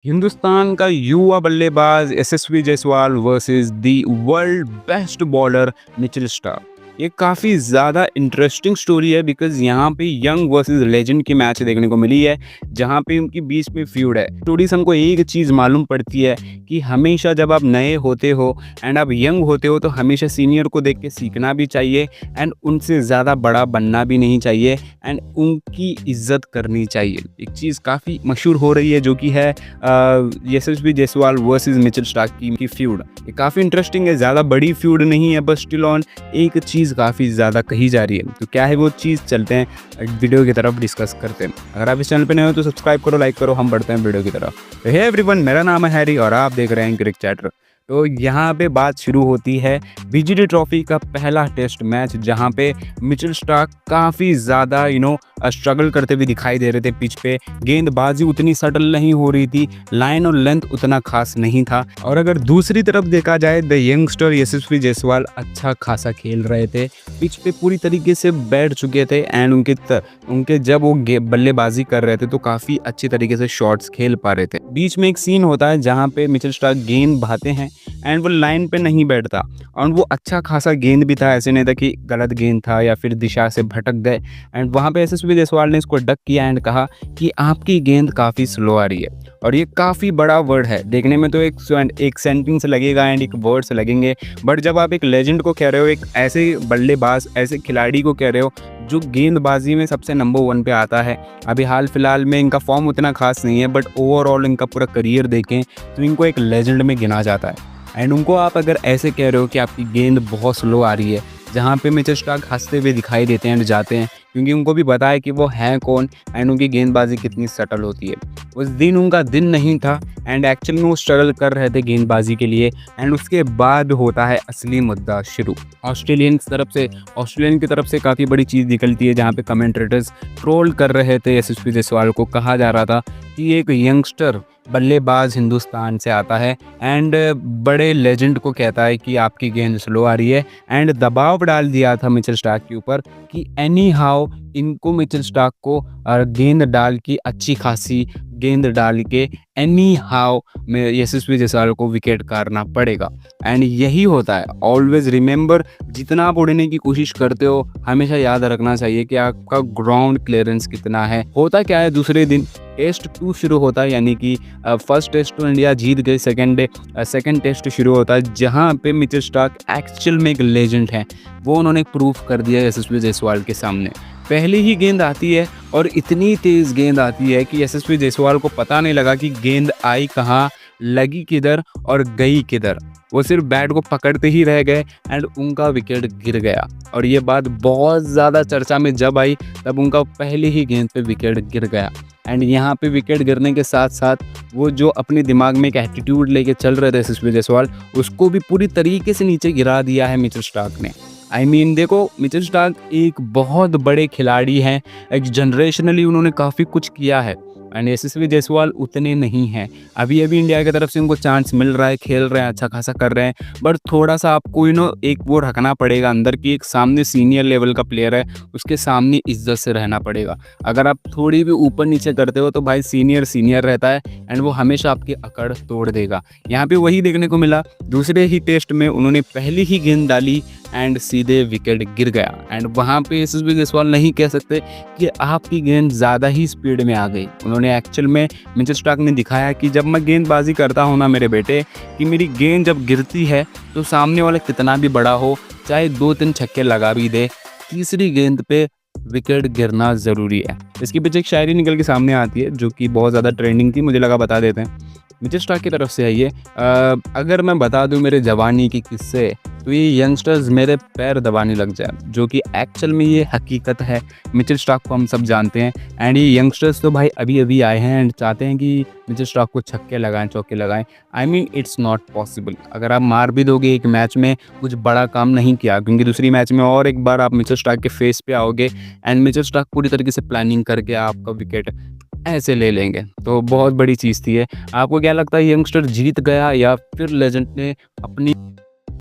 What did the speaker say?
हिंदुस्तान का युवा बल्लेबाज Yashasvi Jaiswal versus the world best bowler Mitchell Starc. ये काफ़ी ज़्यादा इंटरेस्टिंग स्टोरी है बिकॉज यहाँ पे यंग वर्सेस लेजेंड की मैच देखने को मिली है जहाँ पे उनकी बीच में फ्यूड है। स्टोरी से हमको एक चीज़ मालूम पड़ती है कि हमेशा जब आप नए होते हो एंड आप यंग होते हो तो हमेशा सीनियर को देख के सीखना भी चाहिए एंड उनसे ज़्यादा बड़ा बनना भी नहीं चाहिए एंड उनकी इज्जत करनी चाहिए। एक चीज़ काफ़ी मशहूर हो रही है जो कि है यशस्वी जायसवाल वर्सेस मिचेल स्टार्क की फ्यूड। ये काफ़ी इंटरेस्टिंग है, ज़्यादा बड़ी फ्यूड नहीं है, बस स्टिल ऑन एक चीज़ काफ़ी ज़्यादा कही जा रही है। तो क्या है वो चीज़, चलते हैं वीडियो की तरफ डिस्कस करते हैं। अगर आप इस चैनल पे नए हो तो सब्सक्राइब करो, लाइक करो, हम बढ़ते हैं वीडियो की तरफ। तो हे एवरीवन, मेरा नाम है हैरी और आप देख रहे हैं क्रिक चैटर। तो यहाँ पे बात शुरू होती है विजेटी ट्रॉफी का पहला टेस्ट मैच जहाँ पे मिचेल स्टार्क काफ़ी ज़्यादा स्ट्रगल करते हुए दिखाई दे रहे थे पिच पे। गेंदबाजी उतनी सटल नहीं हो रही थी, लाइन और लेंथ उतना खास नहीं था। और अगर दूसरी तरफ देखा जाए द यंगस्टर यशस्वी जायसवाल अच्छा खासा खेल रहे थे, पिच पे पूरी तरीके से बैठ चुके थे एंड उनके जब वो बल्लेबाजी कर रहे थे तो काफ़ी अच्छी तरीके से शॉट्स खेल पा रहे थे। बीच में एक सीन होता है जहाँ पे मिचेल स्टार्क गेंद बहाते हैं एंड वो लाइन पे नहीं बैठता और वो अच्छा खासा गेंद भी था, ऐसे नहीं था कि गलत गेंद था या फिर दिशा से भटक गए। एंड वहाँ पे यशस्वी जायसवाल ने इसको डक किया एंड कहा कि आपकी गेंद काफ़ी स्लो आ रही है। और ये काफ़ी बड़ा वर्ड है, देखने में तो एक सेंटेंस लगेगा एंड एक वर्ड्स लगेंगे, बट जब आप एक लेजेंड को कह रहे हो, एक ऐसे बल्लेबाज ऐसे खिलाड़ी को कह रहे हो जो गेंदबाजी में सबसे नंबर 1 पे आता है। अभी हाल फिलहाल में इनका फॉर्म उतना खास नहीं है बट ओवरऑल इनका पूरा करियर देखें तो इनको एक लेजेंड में गिना जाता है। एंड उनको आप अगर ऐसे कह रहे हो कि आपकी गेंद बहुत स्लो आ रही है, जहाँ पे मिचेल स्टार्क हंसते हुए दिखाई देते हैं एंड जाते हैं क्योंकि उनको भी पता है कि वो हैं कौन एंड उनकी गेंदबाजी कितनी सटल होती है। उस दिन उनका दिन नहीं था एंड एक्चुअल में वो स्ट्रगल कर रहे थे गेंदबाजी के लिए। एंड उसके बाद होता है असली मुद्दा शुरू। ऑस्ट्रेलियन की तरफ से काफ़ी बड़ी चीज़ निकलती है जहाँ पे कमेंटेटर्स ट्रोल कर रहे थे यशस्वी जायसवाल को। कहा जा रहा था कि एक यंगस्टर बल्लेबाज हिंदुस्तान से आता है एंड बड़े लेजेंड को कहता है कि आपकी गेंद स्लो आ रही है एंड दबाव डाल दिया था मिचेल स्टार्क के ऊपर कि एनी हाउ इनको मिचेल स्टार्क को गेंद डाल के अच्छी खासी गेंद डाल के एनी हाउ में यशस्वी जायसवाल को विकेट करना पड़ेगा। एंड यही होता है, ऑलवेज रिमेंबर, जितना आप उड़ने की कोशिश करते हो हमेशा याद रखना चाहिए कि आपका ग्राउंड क्लियरेंस कितना है। होता क्या है, दूसरे दिन टेस्ट 2 शुरू होता है, यानी कि फर्स्ट टेस्ट तो इंडिया जीत गई, सेकेंड टेस्ट शुरू होता है जहां पे मिचेल स्टार्क एक्चुअल में एक लेजेंड है। वो उन्होंने प्रूफ कर दिया यशस्वी जायसवाल के सामने। पहली ही गेंद आती है और इतनी तेज़ गेंद आती है कि यशस्वी जायसवाल को पता नहीं लगा कि गेंद आई कहाँ, लगी किधर और गई किधर। वो सिर्फ बैट को पकड़ते ही रह गए एंड उनका विकेट गिर गया। और ये बात बहुत ज़्यादा चर्चा में जब आई तब उनका पहली ही गेंद पे विकेट गिर गया। एंड यहाँ पे विकेट गिरने के साथ साथ वो जो अपने दिमाग में एक एटीट्यूड लेके चल रहे थे यशस्वी जायसवाल, उसको भी पूरी तरीके से नीचे गिरा दिया है मिचेल स्टार्क ने। देखो, मिचेल स्टार्क एक बहुत बड़े खिलाड़ी हैं, एक जनरेशनली उन्होंने काफ़ी कुछ किया है एंड यशस्वी जायसवाल उतने नहीं हैं। अभी इंडिया की तरफ से उनको चांस मिल रहा है, खेल रहे हैं, अच्छा खासा कर रहे हैं, बट थोड़ा सा आपको एक वो रखना पड़ेगा अंदर की एक सामने सीनियर लेवल का प्लेयर है, उसके सामने इज्जत से रहना पड़ेगा। अगर आप थोड़ी भी ऊपर नीचे करते हो तो भाई सीनियर रहता है एंड वो हमेशा आपकी अकड़ तोड़ देगा। यहाँ पे वही देखने को मिला। दूसरे ही टेस्ट में उन्होंने पहली ही गेंद डाली एंड सीधे विकेट गिर गया। एंड वहाँ पे यशस्वी जायसवाल नहीं कह सकते कि आपकी गेंद ज़्यादा ही स्पीड में आ गई। उन्होंने एक्चुअल में मिचेल स्टार्क ने दिखाया कि जब मैं गेंदबाजी करता हूँ ना मेरे बेटे, कि मेरी गेंद जब गिरती है तो सामने वाला कितना भी बड़ा हो, चाहे 2-3 छक्के लगा भी दे, तीसरी गेंद पे विकेट गिरना ज़रूरी है। इसके पीछे एक शायरी निकल के सामने आती है जो कि बहुत ज़्यादा ट्रेंडिंग थी, मुझे लगा बता देते हैं। मिचेल स्टार्क की तरफ से है ये। अगर मैं बता दूं मेरे जवानी की किस्से तो ये यंगस्टर्स मेरे पैर दबाने लग जाए, जो कि एक्चुअल में ये हकीकत है। मिचेल स्टार्क को हम सब जानते हैं एंड ये यंगस्टर्स तो भाई अभी आए हैं एंड चाहते हैं कि मिचेल स्टार्क को छक्के लगाएं, चौके लगाएं। It's not possible. अगर आप मार भी दोगे एक मैच में, कुछ बड़ा काम नहीं किया, क्योंकि दूसरी मैच में और एक बार आप मिचेल स्टार्क के फेस पे आओगे एंड मिचेल स्टार्क पूरी तरीके से प्लानिंग करके आपका विकेट ऐसे ले लेंगे। तो बहुत बड़ी चीज़ थी ये। आपको क्या लगता है, यंगस्टर जीत गया या फिर लेजेंड ने अपनी